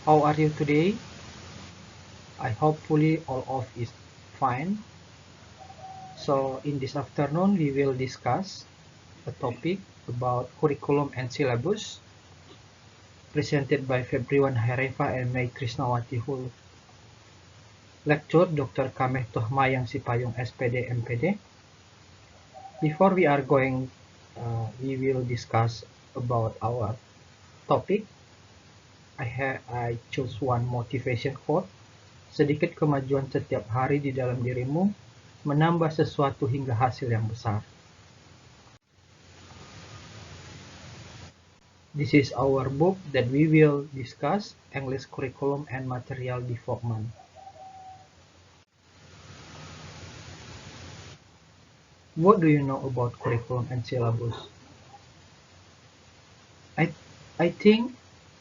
How are you today? I hopefully all of is fine. So in this afternoon we will discuss a topic about curriculum and syllabus presented by Febriwan Harefa and May Krishnawati who lecture Dr. Kammer Sipayung S.Pd M.Pd. Before we are going, we will discuss about our topic. I choose one motivation quote. Sedikit kemajuan setiap hari di dalam dirimu menambah sesuatu hingga hasil yang besar. This is our book that we will discuss, English Curriculum and Material Development. What do you know about curriculum and syllabus? I think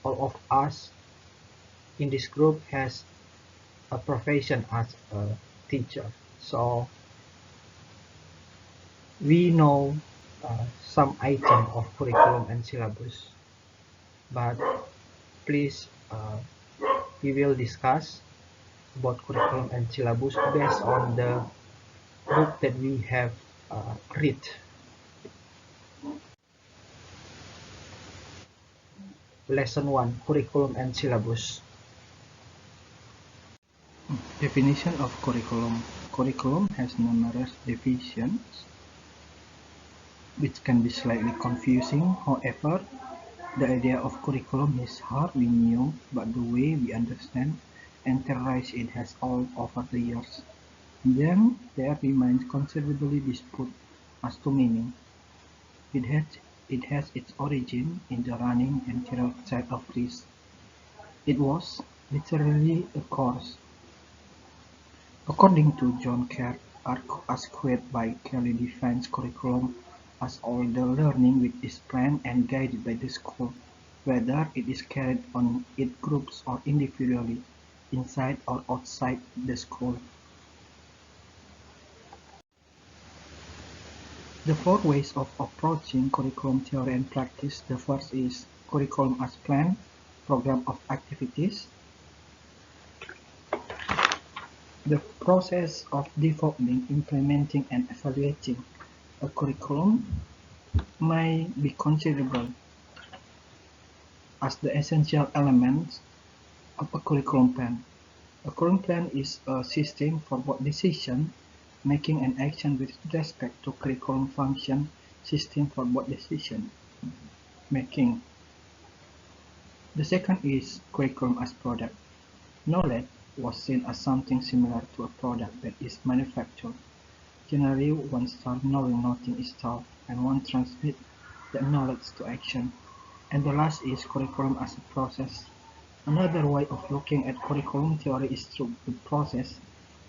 all of us in this group has a profession as a teacher. So we know some item of curriculum and syllabus, but please we will discuss about curriculum and syllabus based on the book that we have read. Lesson 1, Curriculum and Syllabus. Definition of curriculum. Curriculum has numerous divisions which can be slightly confusing. However, the idea of curriculum is hardly new, but the way we understand and theorize it has all over the years. Then there remains considerably dispute as to meaning. It has its origin in the running and theoretical side of this. It was literally a course. According to John Kerr, as quoted by Kelly, defines curriculum as all the learning which is planned and guided by the school, whether it is carried on in groups or individually, inside or outside the school. The four ways of approaching curriculum theory and practice. The first is curriculum as plan, program of activities. The process of developing, implementing, and evaluating a curriculum may be considerable as the essential elements of a curriculum plan. A curriculum plan is a system for both decision making and action with respect to curriculum function system for both decision making. The second is curriculum as product. Knowledge was seen as something similar to a product that is manufactured. Generally, one starts knowing nothing is taught, and one transmits that knowledge to action. And the last is curriculum as a process. Another way of looking at curriculum theory is through the process.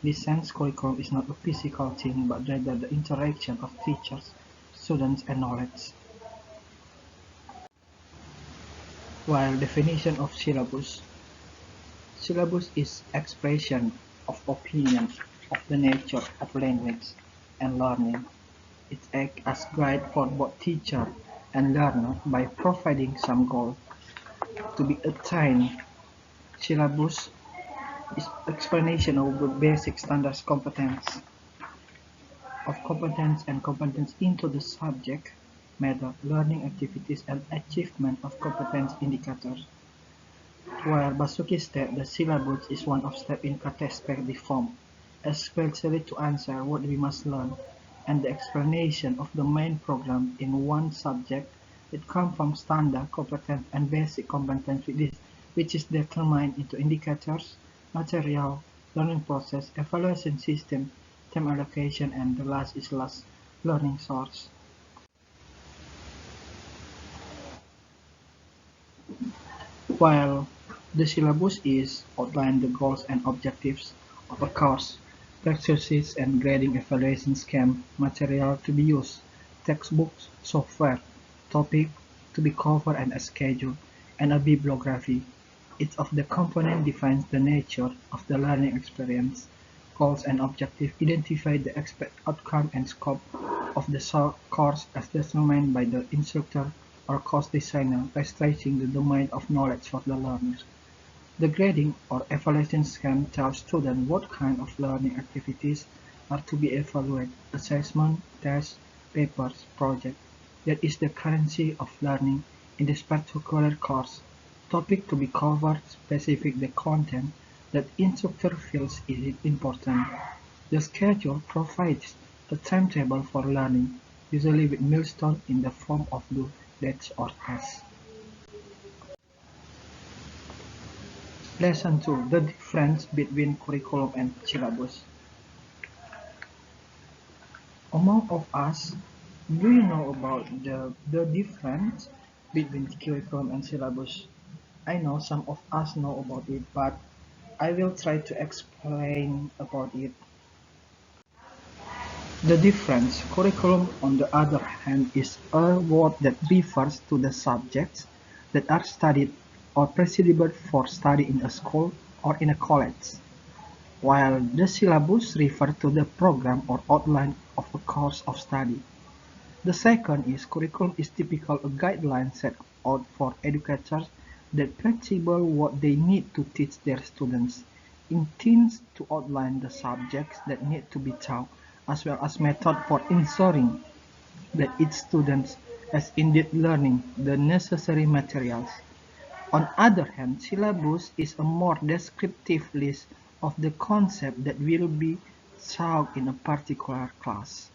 In this sense, curriculum is not a physical thing, but rather the interaction of teachers, students, and knowledge. While definition of syllabus. Syllabus is expression of opinion of the nature of language and learning. It acts as guide for both teacher and learner by providing some goal to be attained. Syllabus is explanation of the basic standards competence and competence into the subject matter, learning activities, and achievement of competence indicators. While Basuki stated the syllabus is one of step in perspective form, especially to answer what we must learn, and the explanation of the main program in one subject, it comes from standard competence and basic competence which is determined into indicators, material, learning process, evaluation system, time allocation, and the last is learning source. While the syllabus is outline the goals and objectives of a course, practices and grading evaluation scheme, material to be used, textbooks, software, topic to be covered and a schedule, and a bibliography. Each of the components defines the nature of the learning experience. Goals and objectives identify the expected outcome and scope of the course as determined by the instructor or course designer by stretching the domain of knowledge for the learner. The grading or evaluation scheme tells students what kind of learning activities are to be evaluated: assessment, tests, papers, projects. That is the currency of learning in this particular course. Topic to be covered specific the content that instructor feels is important. The schedule provides a timetable for learning, usually with milestones in the form of due dates or tests. Lesson 2: The difference between curriculum and syllabus. Among of us, do you know about the difference between curriculum and syllabus? I know some of us know about it, but I will try to explain about it. The difference: curriculum, on the other hand, is a word that refers to the subjects that are studied or prescribed for study in a school or in a college, while the syllabus refers to the program or outline of a course of study. The second is curriculum is typically a guideline set out for educators that flexible what they need to teach their students. It intends to outline the subjects that need to be taught, as well as method for ensuring that each student is indeed learning the necessary materials. On other hand, syllabus is a more descriptive list of the concepts that will be taught in a particular class.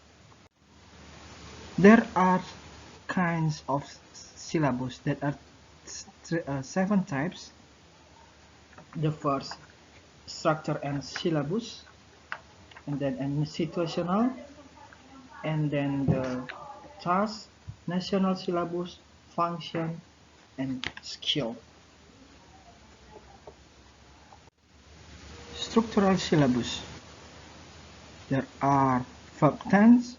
There are kinds of syllabus that are 7 types. The first, structure and syllabus, and then situational, and then the task, national syllabus, function, and skill. Structural syllabus. There are verb tense,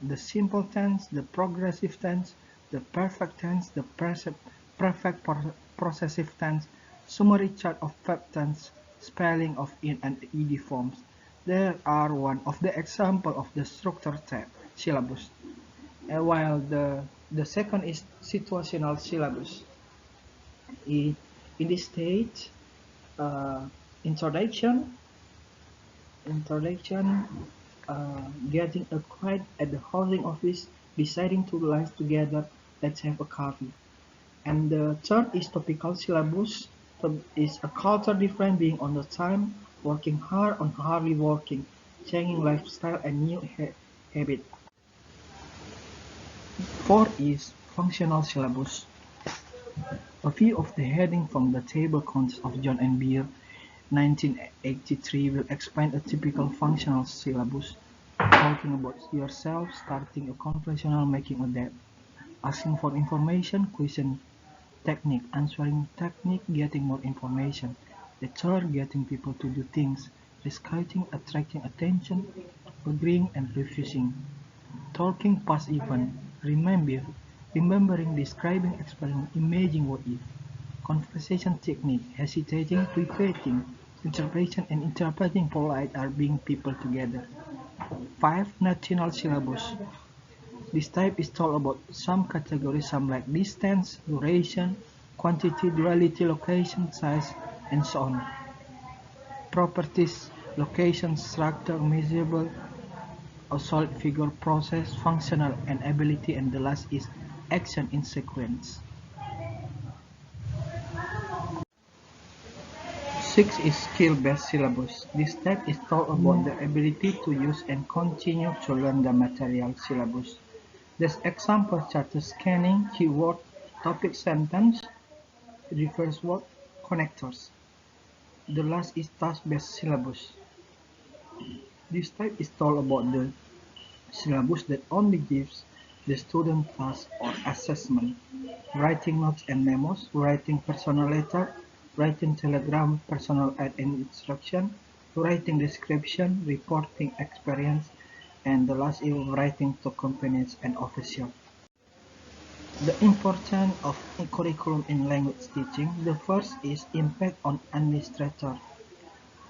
the simple tense, the progressive tense, the perfect tense, the perfect possessive tense, summary chart of verb tense, spelling of in and ed forms. There are one of the example of the structure type syllabus. While the second is situational syllabus. In this stage, uh, introduction, introduction, getting acquainted at the housing office, deciding to lunch together, let's have a coffee. And the third is topical syllabus. Is a culture different, being on the time, working hard on hardly working, changing lifestyle and new habit. Four is functional syllabus. A few of the heading from the table consists of John and Beer 1983 will explain a typical functional syllabus, talking about yourself, starting a conversational, making a debt, asking for information, question technique, answering technique, getting more information, the third, getting people to do things, discussing, attracting attention, agreeing and refusing, talking past event, remembering, describing, explaining, imagining what if, conversation technique, hesitating, repeating, interpretation and interpreting polite are being people together. 5. National syllabus. This type is told about some categories, some like distance, duration, quantity, duality, location, size, and so on. Properties, location, structure, measurable, a solid figure, process, functional, and ability, and the last is action in sequence. 6 is skill-based syllabus. This type is taught about the ability to use and continue to learn the material syllabus. There's examples such as scanning, keyword, topic sentence, reverse word, connectors. The last is task-based syllabus. This type is taught about the syllabus that only gives the student tasks or assessment, writing notes and memos, writing personal letter, writing telegram, personal aid and instruction, writing description, reporting experience, and the last is writing to companies and officials. The importance of a curriculum in language teaching. The first is impact on administrator.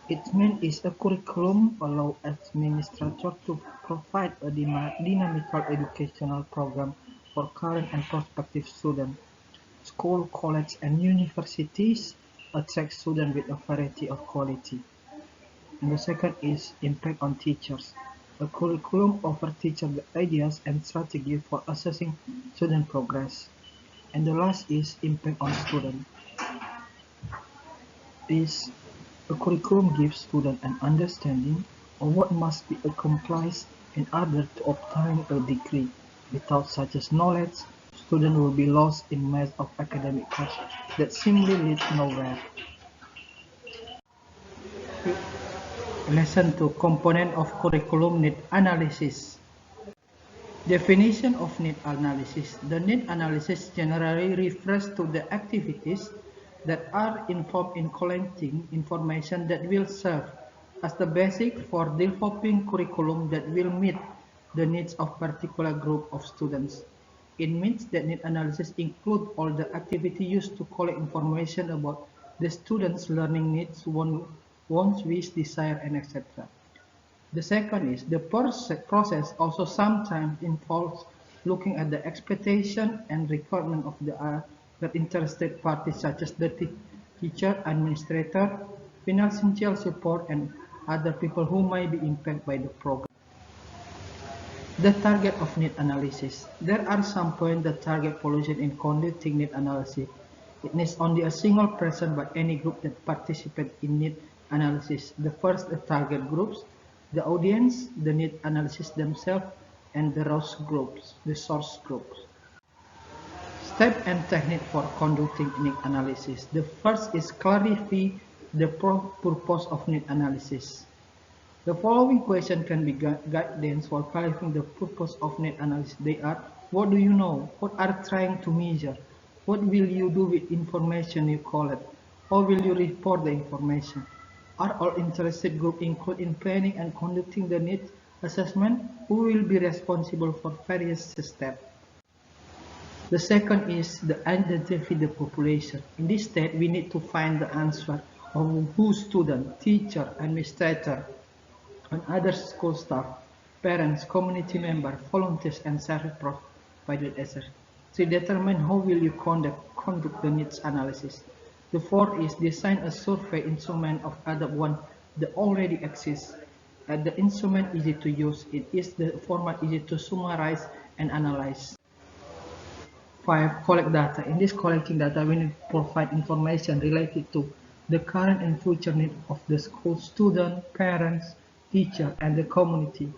Its main is a curriculum allows administrators to provide a dynamical educational program for current and prospective students. Schools, colleges, and universities attract students with a variety of quality. And the second is impact on teachers. A curriculum offers teachers the ideas and strategy for assessing student progress. And the last is impact on students. Is a curriculum gives students an understanding of what must be accomplished in order to obtain a degree. Without such knowledge, students will be lost in maze of academic courses that simply lead nowhere. Lesson 2: Component of curriculum need analysis. Definition of need analysis. The need analysis generally refers to the activities that are involved in collecting information that will serve as the basis for developing curriculum that will meet the needs of particular group of students. It means that need analysis includes all the activity used to collect information about the students' learning needs, wants, wish, desire, and etc. The second is the process also sometimes involves looking at the expectation and requirement of the other interested parties such as the teacher, administrator, financial support, and other people who might be impacted by the program. The target of need analysis. There are some points that target pollution in conducting need analysis. It needs only a single person by any group that participates in need analysis. The first, the target groups, the audience, the need analysis themselves, and the source groups. Step and technique for conducting need analysis. The first is clarify the purpose of need analysis. The following question can be guidance for clarifying the purpose of need analysis. They are: what do you know? What are trying to measure? What will you do with information you collect? How will you report the information? Are all interested groups included in planning and conducting the needs assessment? Who will be responsible for various steps? The second is the identify the population. In this step, we need to find the answer of who student, teacher, administrator, and other school staff, parents, community members, volunteers, and service providers. To determine how will you conduct the needs analysis. The fourth is design a survey instrument of other one that already exists. The instrument easy to use. It is the format easy to summarize and analyze. 5. Collect data. In this collecting data, we need to provide information related to the current and future needs of the school student, parents, teacher, and the community,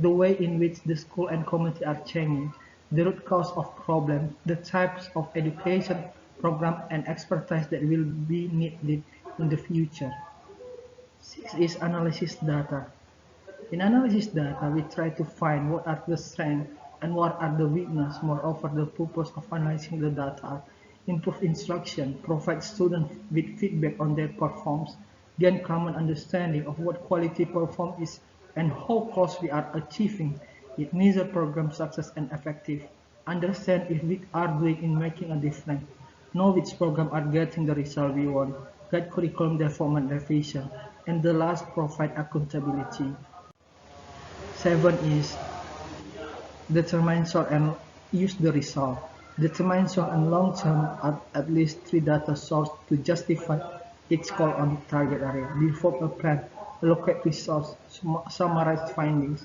the way in which the school and community are changing, the root cause of problems, the types of education program and expertise that will be needed in the future. 6 is analysis data. In analysis data, we try to find what are the strengths and what are the weaknesses. Moreover, the purpose of analyzing the data are improve instruction, provide students with feedback on their performance, gain common understanding of what quality performance is and how close we are achieving it, measure program success and effective, understand if we are doing in making a difference, know which program are getting the result we want, guide curriculum development revision, and the last, provide accountability. 7 is determine short and use the result. Determine short and long term at least 3 data sources to justify each call on target area. Develop a plan, allocate resources, summarize findings.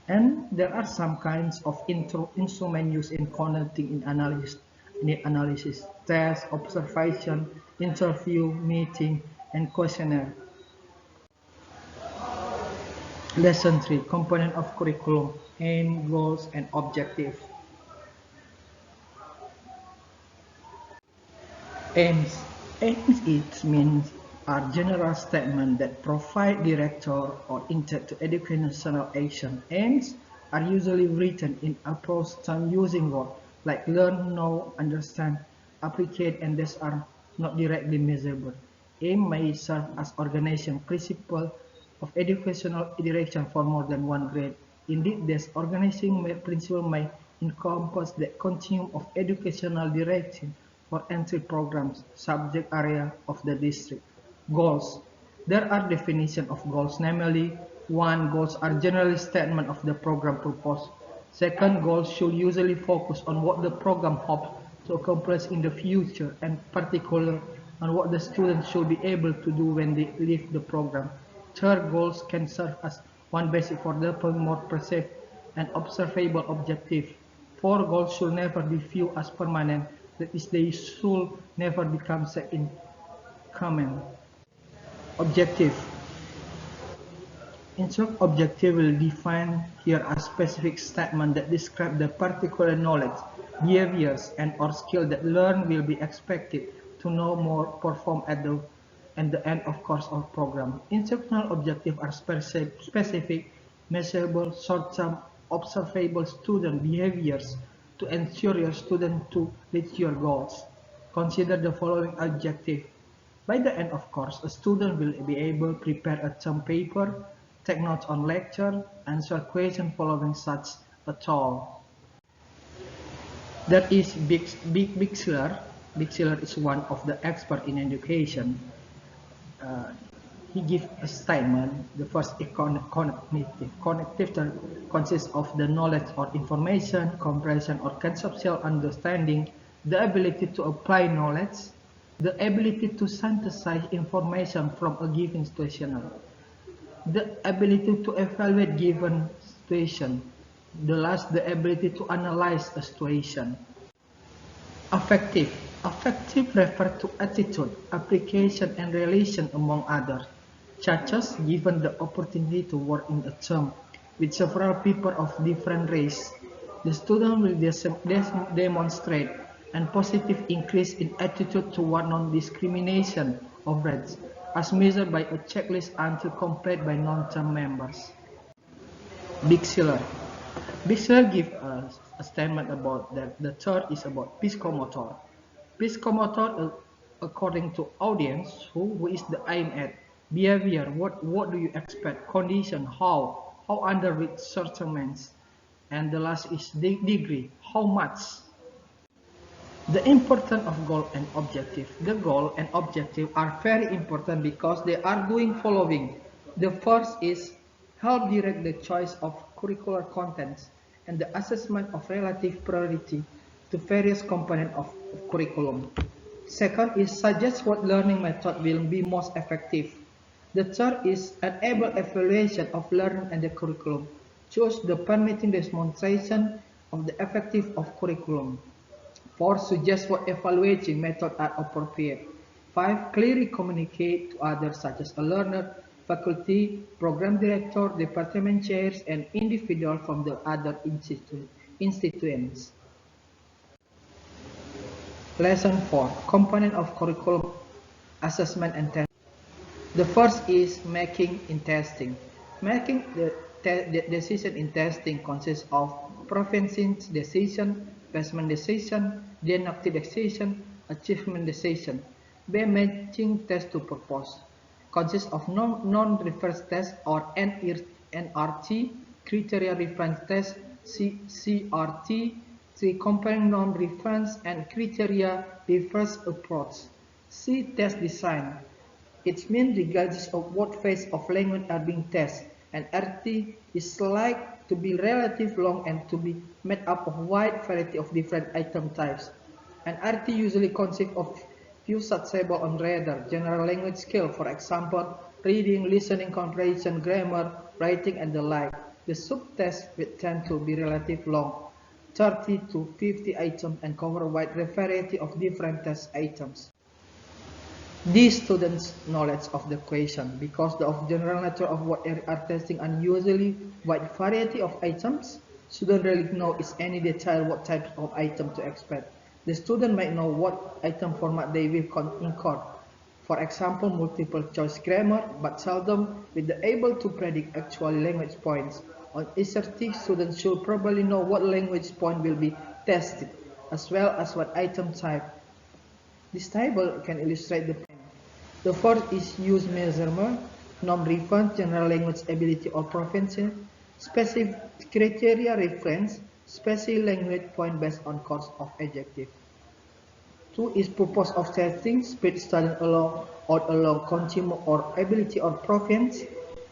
And there are some kinds of instrument used in conducting in need analysis: test, observation, interview, meeting, and questionnaire. Lesson 3: Component of curriculum, aim, goals, and objective. Aims. Aims means are general statements that provide director or intent to educational action. Aims are usually written in approach term using words like learn, know, understand, applicate, and these are not directly measurable. Aim may serve as organization principle of educational direction for more than one grade. Indeed, this organizing principle may encompass the continuum of educational direction for entry programs, subject area of the district. Goals. There are definitions of goals, namely: 1. Goals are generally statement of the program purpose. 2. Goals should usually focus on what the program hopes to accomplish in the future and particular and what the students should be able to do when they leave the program. Third, goals can serve as one basis for developing more perceived and observable objective. Four, goals should never be viewed as permanent, that is, they should never become set in common. Objective. Instruct objective will define here a specific statement that describe the particular knowledge, behaviors, and or skill that learn will be expected to know more perform at the end of course or program. Instructional objectives are specific, measurable, short-term, observable student behaviors to ensure your student to reach your goals. Consider the following objective. By the end of course, a student will be able to prepare a term paper, take notes on lecture, answer questions following such a talk. That is Big Seller. Big Seller is one of the experts in education. He gives a statement. The first is cognitive. Cognitive consists of the knowledge or information, comprehension or conceptual understanding, the ability to apply knowledge, the ability to synthesize information from a given situation, the ability to evaluate given situation, the last, the ability to analyze a situation. Affective. Affective refers to attitude, application, and relation among others, such as given the opportunity to work in a term with several people of different race, the student will demonstrate a positive increase in attitude toward non-discrimination of race, as measured by a checklist until completed by non-term members. Big Seller. Big Seller gives a statement about that the third is about psychomotor. Psychomotor, according to audience, who is the aim at, behavior, what do you expect, condition, how under which circumstances, and the last is degree, how much. The importance of goal and objective. The goal and objective are very important because they are doing following. The first is help direct the choice of curricular contents and the assessment of relative priority to various components of curriculum. Second is suggest what learning method will be most effective. The third is enable evaluation of learning and the curriculum. Choose the permitting demonstration of the effective of curriculum. 4. Suggest what evaluating methods are appropriate. 5. Clearly communicate to others such as a learner, faculty, program director, department chairs, and individual from the other institutions. Lesson 4. Component of curriculum assessment and testing. The first is making in testing. Making the decision in testing consists of preference decision, placement decision, diagnostic decision, achievement decision. By matching test to purpose consists of non-reference test or NRT, criteria reference test, CRT, the comparing non-reference and criteria reference approach. C. Test design. It means regardless of what phase of language are being tested, and RT is like to be relatively long and to be made up of wide variety of different item types. And RT usually consists of few successable on rather general language skill, for example, reading, listening, comprehension, grammar, writing, and the like. The sub-tests will tend to be relatively long, 30 to 50 items, and cover a wide variety of different test items. These students' knowledge of the question, because of the general nature of what are testing unusually wide variety of items, students really know is any detail what type of item to expect. The student might know what item format they will incur. For example, multiple choice grammar, but seldom will be able to predict actual language points. On SRT, students should probably know what language point will be tested, as well as what item type. This table can illustrate the point. The first is use measurement, non-reference, general language ability or proficiency, specific criteria reference, specific language point based on course of adjective. 2 is purpose of testing, speed studying along or along consumer or ability or proficiency,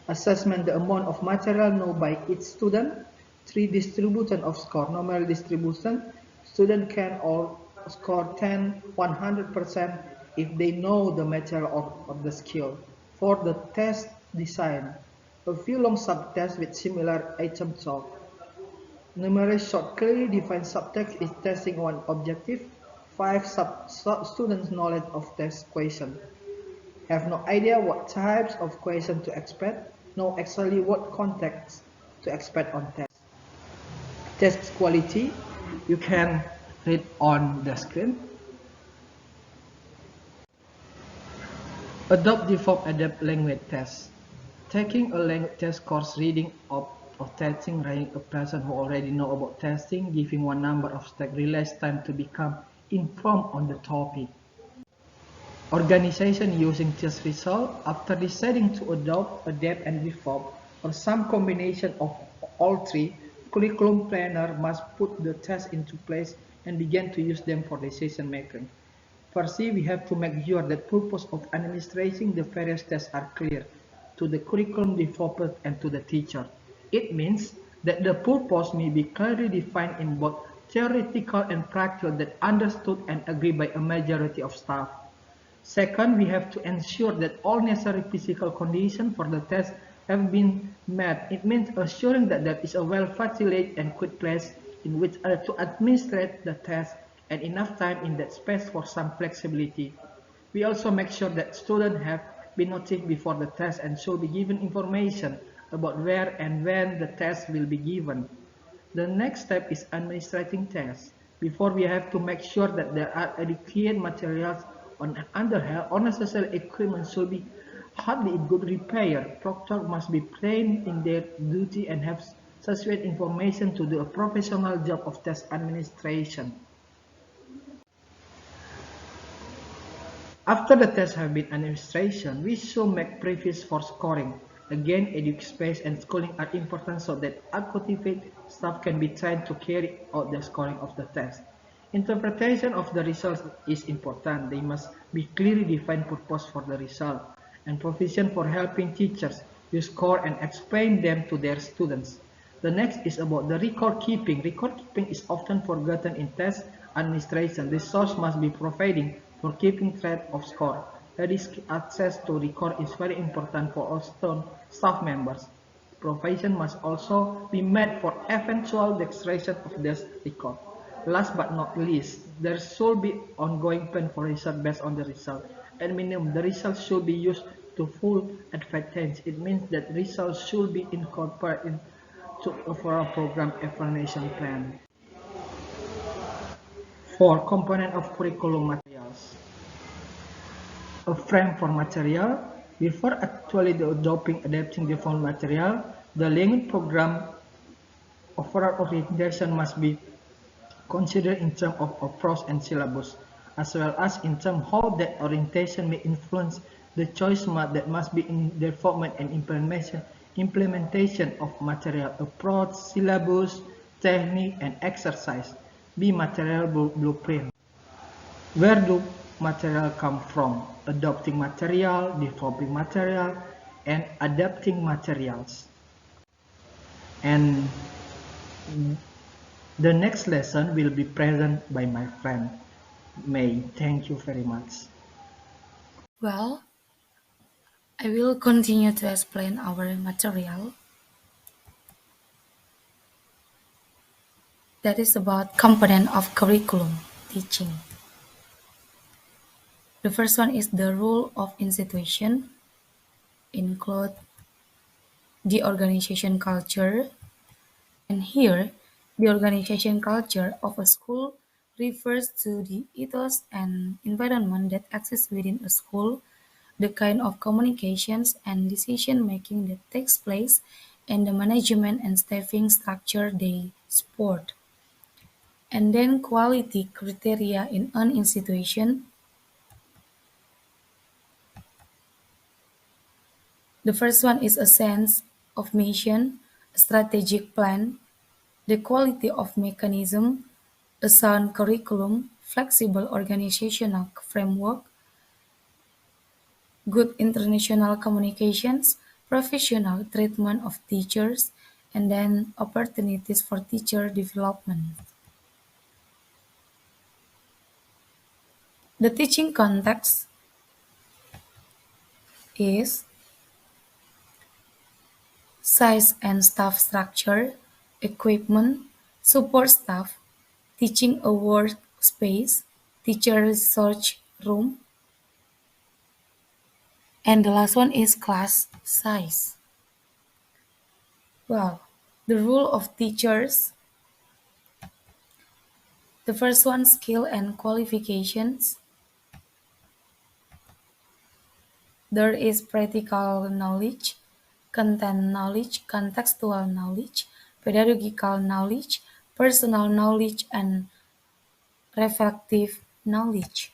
assessment the amount of material known by each student. 3. Distribution of score, normal distribution, student can all score 10, 100%, if they know the material or the skill. For the test design, a few long subtests with similar item talk. Numerous short clearly defined subtext is testing one objective. 5 students' knowledge of test question. Have no idea what types of question to expect. Know exactly what context to expect on test. Test quality, you can read on the screen. Adopt default adapt language test. Taking a language test course reading of testing, writing a person who already know about testing, giving one number of stack relays time to become informed on the topic. Organization using test result after deciding to adopt, adapt, and default, or some combination of all three, curriculum planner must put the test into place and begin to use them for decision making. Firstly, we have to make sure that purpose of administrating the various tests are clear to the curriculum developer and to the teacher. It means that the purpose may be clearly defined in both theoretical and practical that understood and agreed by a majority of staff. Second, we have to ensure that all necessary physical conditions for the test have been met. It means assuring that there is a well-facilitated and quick place in which to administrate the test and enough time in that space for some flexibility. We also make sure that students have been notified before the test and should be given information about where and when the test will be given. The next step is administrating tests. Before we have to make sure that there are adequate materials on underhand, unnecessary equipment should be hardly in good repair. Proctor must be trained in their duty and have sufficient information to do a professional job of test administration. After the tests have been administration, we should make previews for scoring. Again, education space and schooling are important so that active staff can be trained to carry out the scoring of the test. Interpretation of the results is important. They must be clearly defined purpose for the result and provision for helping teachers use score and explain them to their students. The next is about the record keeping. Record keeping is often forgotten in test administration. Resource must be providing for keeping track of score. That is, access to record is very important for all staff members. Provision must also be made for eventual demonstration of this record. Last but not least, there should be ongoing plan for research based on the result. At minimum, the results should be used to full advantage. It means that results should be incorporated into overall program evaluation plan. 4. Component of curriculum materials. A frame for material. Before actually adopting the found material, the language program overall orientation must be considered in terms of approach and syllabus, as well as in terms of how that orientation may influence the choice that must be in development and implementation of material approach, syllabus, technique, and exercise. B. Material blueprint. Where do material come from? Adopting material, developing material, and adapting materials. And the next lesson will be present by my friend May. Thank you very much. Well, I will continue to explain our material. That is about component of curriculum teaching. The first one is the rule of institution, include the organization culture, and here the organization culture of a school refers to the ethos and environment that exists within a school, the kind of communications and decision making that takes place, and the management and staffing structure they support. And then quality criteria in an institution. The first one is a sense of mission, a strategic plan, the quality of mechanism, a sound curriculum, flexible organizational framework, good international communications, professional treatment of teachers, and then opportunities for teacher development. The teaching context is size and staff structure, equipment, support staff, teaching a workspace, teacher research room, and the last one is class size. Well, the role of teachers. The first one, skill and qualifications. There is practical knowledge, content knowledge, contextual knowledge, pedagogical knowledge, personal knowledge, and reflective knowledge.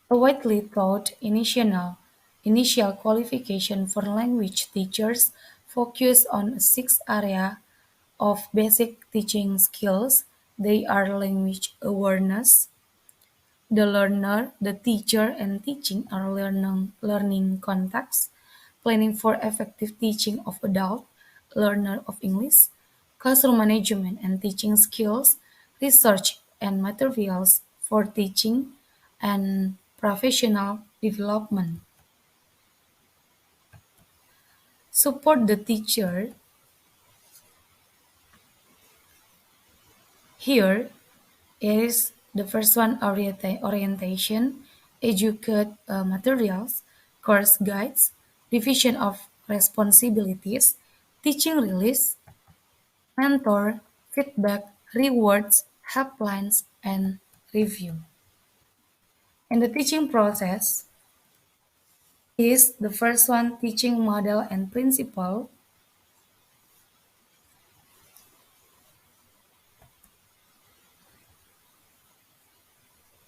A widely taught initial qualification for language teachers focus on six areas of basic teaching skills. They are language awareness, the learner, the teacher, and teaching are learning contexts, planning for effective teaching of adult learner of English, classroom management and teaching skills, research and materials for teaching, and professional development. Support the teacher. Here is the first one, orientation, educate materials, course guides, division of responsibilities, teaching release, mentor, feedback, rewards, helplines, and review. And the teaching process is the first one, teaching model and principle.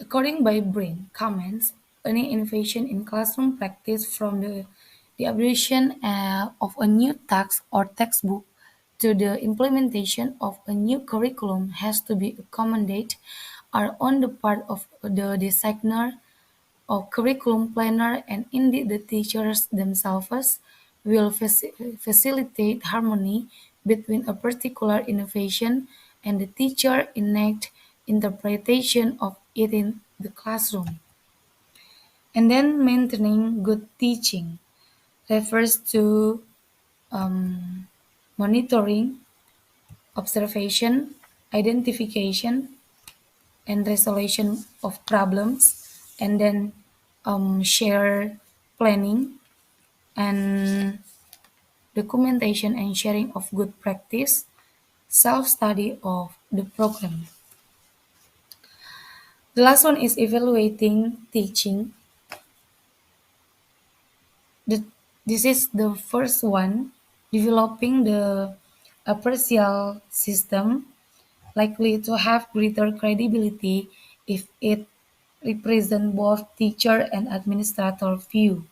According by Brain comments, any innovation in classroom practice from the evaluation of a new text or textbook to the implementation of a new curriculum has to be accommodated are on the part of the designer or curriculum planner, and indeed the teachers themselves will facilitate harmony between a particular innovation and the teacher innate interpretation of it in the classroom. And then maintaining good teaching refers to monitoring, observation, identification, and resolution of problems, and then share planning and documentation and sharing of good practice, self-study of the program. The last one is evaluating teaching. This is the first one, developing the appraisal system likely to have greater credibility if it represents both teacher and administrator view.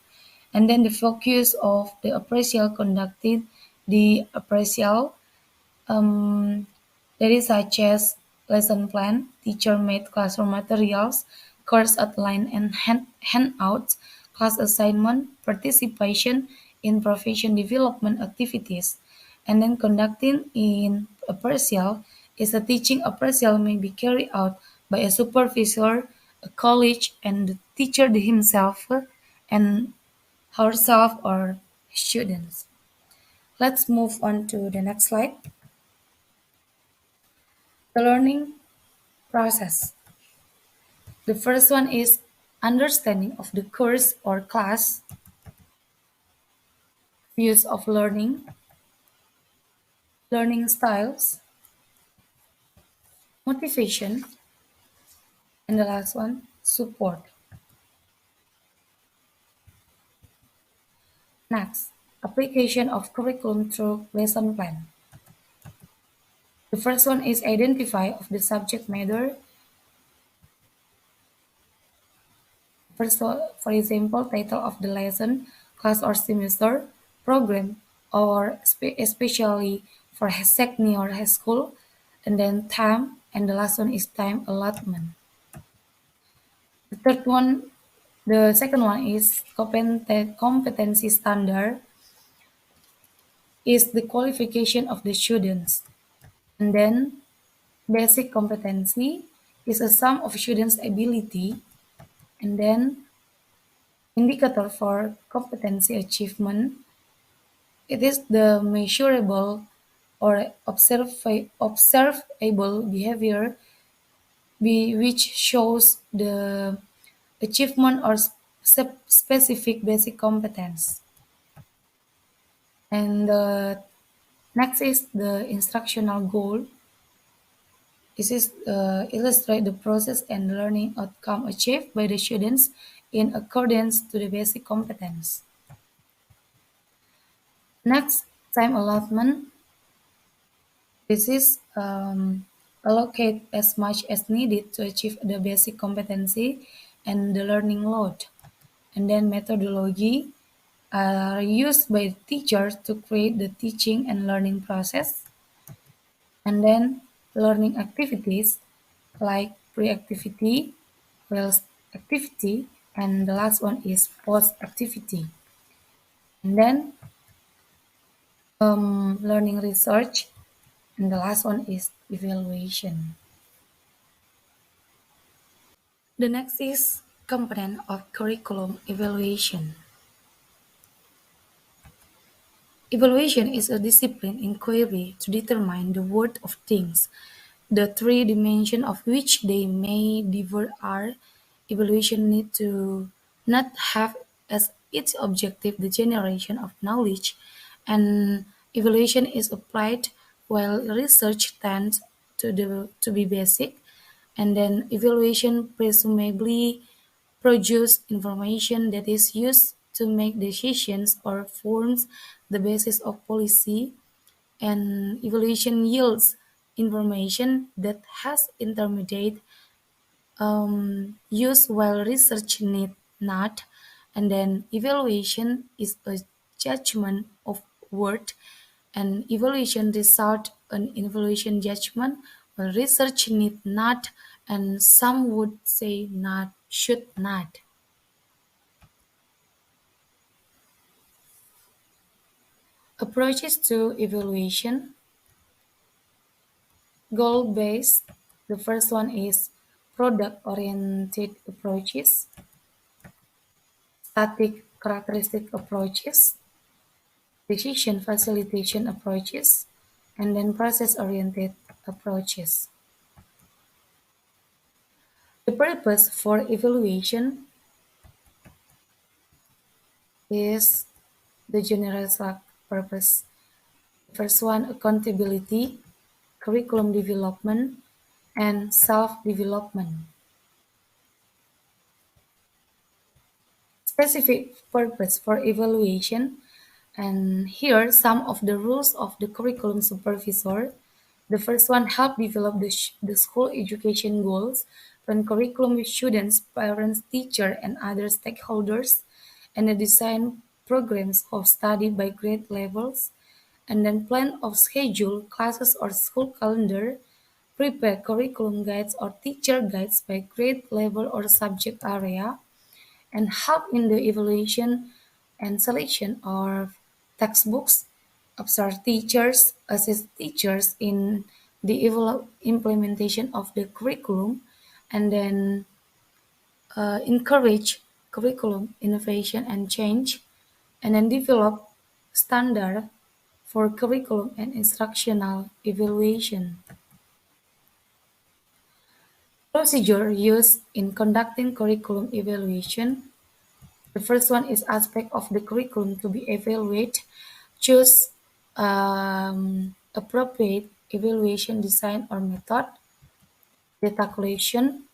And then the focus of the appraisal conducted, the appraisal um, that is such as lesson plan, teacher-made classroom materials, course outline and handouts, class assignment, participation in profession development activities, and then conducting in appraisal is a teaching appraisal may be carried out by a supervisor, a college, and the teacher himself and herself or students. Let's move on to the next slide. The learning process. The first one is understanding of the course or class, views of learning, learning styles, motivation, and the last one, support. Next, application of curriculum through lesson plan. The first one is identify of the subject matter. First, for example, title of the lesson, class or semester, program, or especially for senior high school, and then time, and the last one is time allotment. The second one is competency standard, is the qualification of the students. And then basic competency is a sum of students' ability, and then indicator for competency achievement. It is the measurable or observable behavior which shows the achievement or specific basic competence. And the next is the instructional goal. This is illustrate the process and learning outcome achieved by the students in accordance to the basic competence. Next, time allotment. This is allocate as much as needed to achieve the basic competency and the learning load. And then methodology are used by teachers to create the teaching and learning process. And then learning activities like pre-activity, well activity, and the last one is post-activity. And then learning research, and the last one is evaluation. The next is component of curriculum evaluation. Evaluation is a discipline inquiry to determine the worth of things, the three dimensions of which they may differ are: evaluation need to not have as its objective the generation of knowledge, and evaluation is applied while research tends to be basic, and then evaluation presumably produce information that is used to make decisions or forms the basis of policy, and evaluation yields information that has intermediate use while research need not, and then evaluation is a judgment of worth, and evaluation result an evaluation judgment while research need not, and some would say not should not. Approaches to evaluation: goal-based. The first one is product-oriented approaches, static characteristic approaches, decision facilitation approaches, and then process-oriented approaches. The purpose for evaluation is the general purpose. First one, accountability, curriculum development, and self-development. Specific purpose for evaluation, and here some of the rules of the curriculum supervisor. The first one, help develop the school education goals from curriculum with students, parents, teacher, and other stakeholders, and the design programs of study by grade levels, and then plan of schedule, classes or school calendar, prepare curriculum guides or teacher guides by grade level or subject area, and help in the evaluation and selection of textbooks, observe teachers, assist teachers in the implementation of the curriculum, and then encourage curriculum innovation and change, and then develop standard for curriculum and instructional evaluation. Procedure used in conducting curriculum evaluation. The first one is aspect of the curriculum to be evaluated. Choose appropriate evaluation design or method. Data collection.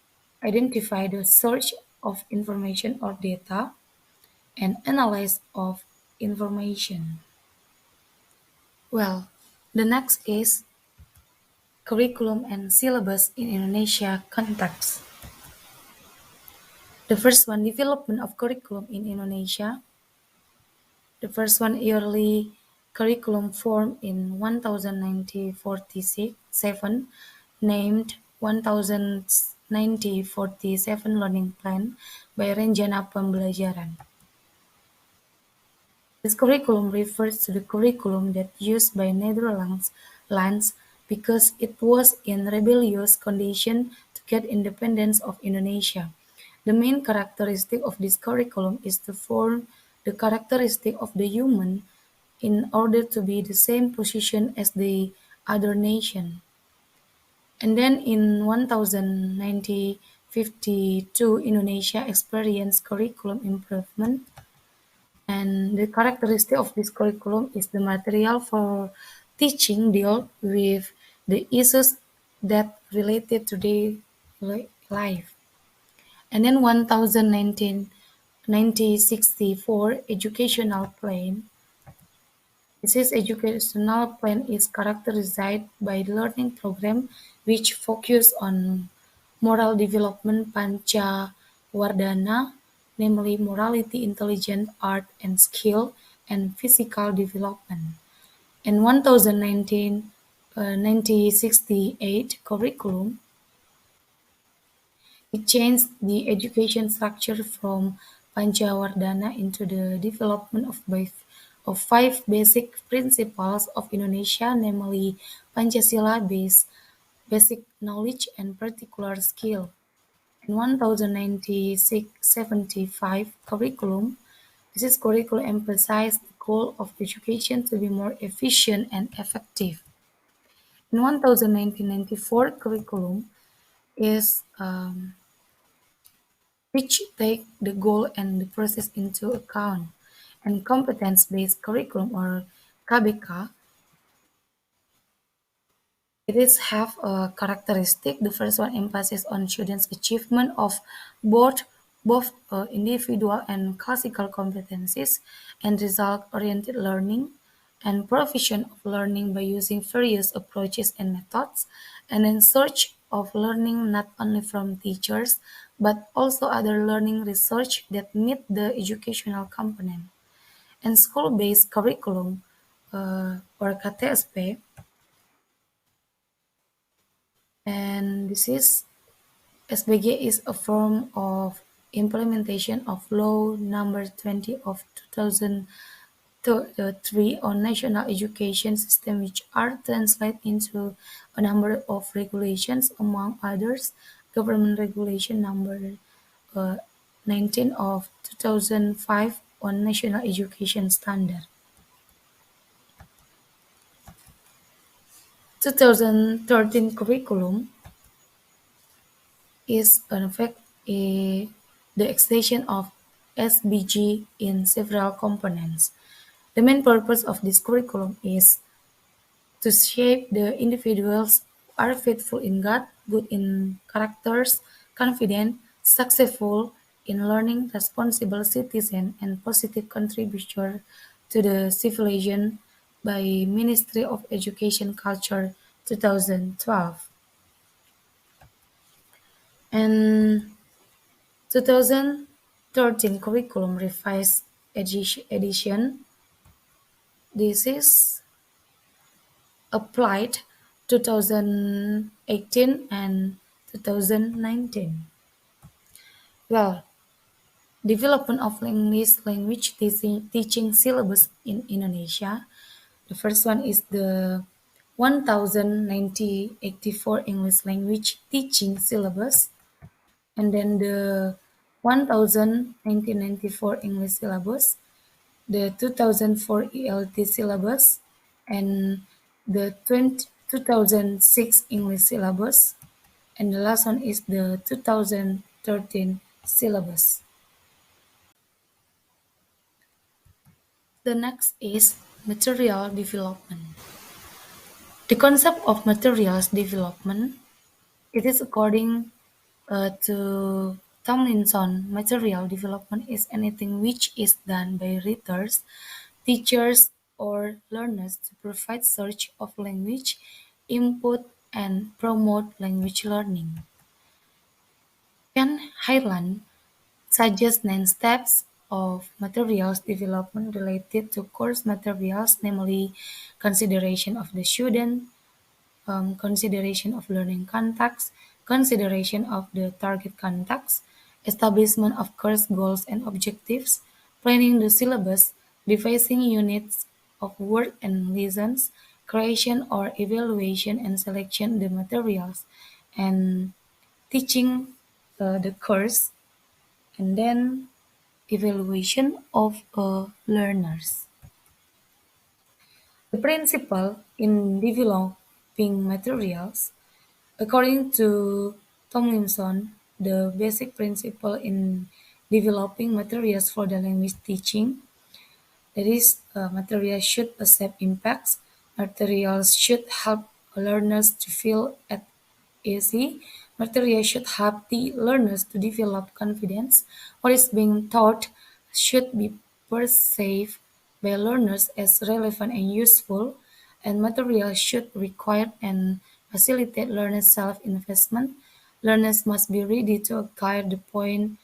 Identify the source of information or data, and analyze of information. Well, the next is curriculum and syllabus in Indonesia context. The first one, development of curriculum in Indonesia. The first one, yearly curriculum formed in 1947, named 1947 Learning Plan by Rencana Pembelajaran. This curriculum refers to the curriculum that used by Netherlands because it was in rebellious condition to get independence of Indonesia. The main characteristic of this curriculum is to form the characteristic of the human in order to be the same position as the other nation. And then in 1952, Indonesia experienced curriculum improvement, and the characteristic of this curriculum is the material for teaching deal with the issues that related to the life. And then 1964 educational plan. This educational plan is characterized by learning program which focus on moral development panca wardana, namely morality, intelligence, art and skill, and physical development. In 1968 curriculum, it changed the education structure from Pancawardana into the development of five basic principles of Indonesia, namely Pancasila based basic knowledge and particular skill. In 1975 curriculum, this curriculum emphasized the goal of education to be more efficient and effective. In 1994 curriculum is which take the goal and the process into account, and competence-based curriculum or KBK, it is have a characteristic. The first one emphasis on students' achievement of both individual and classical competencies and result-oriented learning and provision of learning by using various approaches and methods, and then search of learning not only from teachers but also other learning research that meet the educational component. And school-based curriculum or KTSP, and this is S.Pd is a form of implementation of Law Number 20 of 2003 on national education system, which are translated into a number of regulations, among others, Government Regulation Number 19 of 2005 on national education standard. 2013 curriculum is in fact the extension of S.Pd in several components. The main purpose of this curriculum is to shape the individuals who are faithful in God, good in characters, confident, successful in learning, responsible citizen, and positive contributor to the civilization by Ministry of Education Culture 2012. And 2013 curriculum revised edition. This is applied 2018 and 2019. Well, development of language teaching syllabus in Indonesia. The first one is the 1984 English language teaching syllabus, and then the 1994 English syllabus, the 2004 ELT syllabus, and the 2006 English syllabus, and the last one is the 2013 syllabus. The next is material development. The concept of materials development, it is according to Tomlinson, material development is anything which is done by readers, teachers, or learners to provide search of language, input, and promote language learning. Ken Highland suggests 9 steps of materials development related to course materials, namely consideration of the student, consideration of learning context, consideration of the target context, establishment of course goals and objectives, planning the syllabus, devising units of work and lessons, creation or evaluation and selection of the materials, and teaching the course, and then evaluation of learners. The principle in developing materials, according to Tomlinson, the basic principle in developing materials for the language teaching, that is, materials should accept impacts, materials should help learners to feel at easy, materials should help the learners to develop confidence. What is being taught should be perceived by learners as relevant and useful, and materials should require and facilitate learners' self-investment. Learners must be ready to acquire the point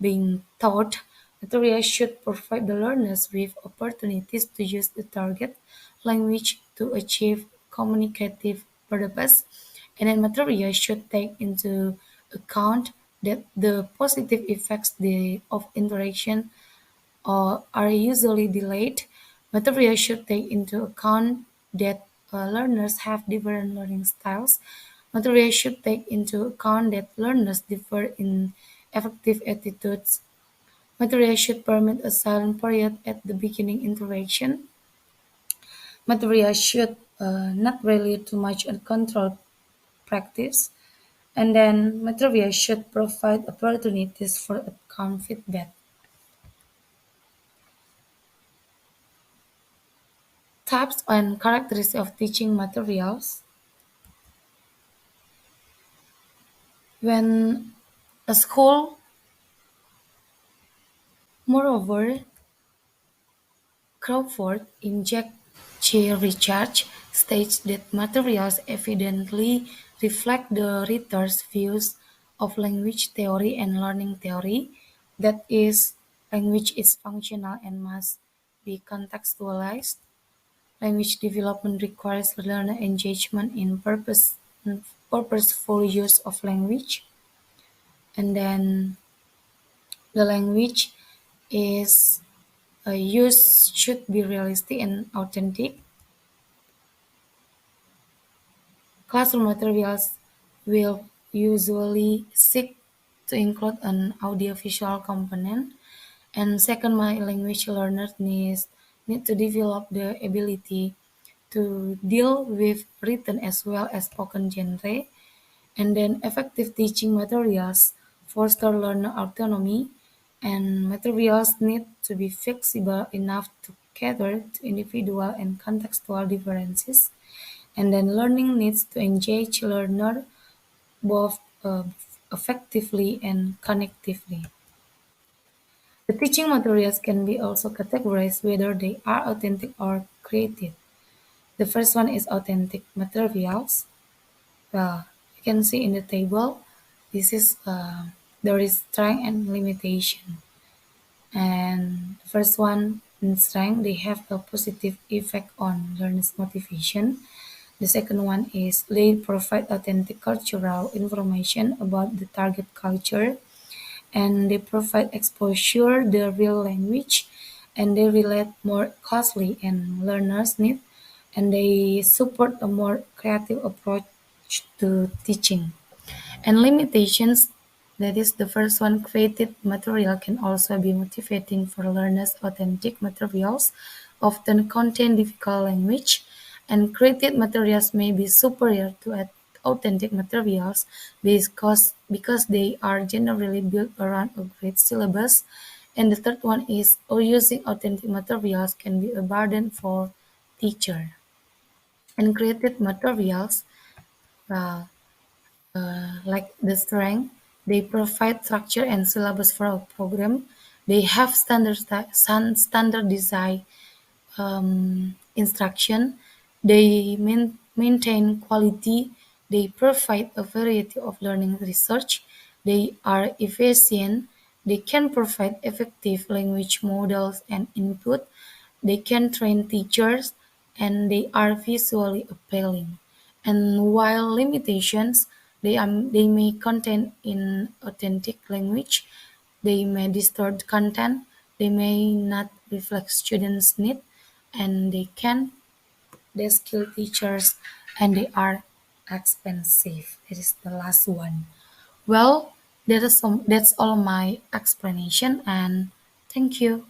being taught. Materials should provide the learners with opportunities to use the target language to achieve communicative purpose, and then materials should take into account that the positive effects of interaction are usually delayed. Materials should take into account that learners have different learning styles. Materials should take into account that learners differ in effective attitudes. Materials should permit a silent period at the beginning interaction. Materials should not rely too much on controlled practice. And then materials should provide opportunities for outcome feedback. Types and characteristics of teaching materials. When a school, moreover, Crawford in Jack J. Research states that materials evidently reflect the writer's views of language theory and learning theory, that is, language is functional and must be contextualized. Language development requires learner engagement in purposeful use of language, and then the language is used should be realistic and authentic. Classroom materials will usually seek to include an audiovisual component, and second, my language learners need to develop the ability to deal with written as well as spoken genre, and then effective teaching materials foster learner autonomy, and materials need to be flexible enough to cater to individual and contextual differences, and then learning needs to engage learner both effectively and connectively. The teaching materials can be also categorized whether they are authentic or creative. The first one is authentic materials. Well, you can see in the table, this is there is strength and limitation. And the first one in strength, they have a positive effect on learners' motivation. The second one is they provide authentic cultural information about the target culture, and they provide exposure the real language, and they relate more closely and learners need, and they support a more creative approach to teaching. And limitations, that is the first one, created material can also be motivating for learners. Authentic materials often contain difficult language, and created materials may be superior to authentic materials because they are generally built around a great syllabus. And the third one is using authentic materials can be a burden for teacher. And created materials, uh, like the strength, they provide structure and syllabus for a program. They have standardized instruction. They maintain quality. They provide a variety of learning research. They are efficient. They can provide effective language models and input. They can train teachers, and they are visually appealing. And while limitations, they may contain inauthentic language, they may distort content, they may not reflect students' needs, and they skill teachers, and they are expensive. It is the last one. Well, that's all my explanation, and thank you.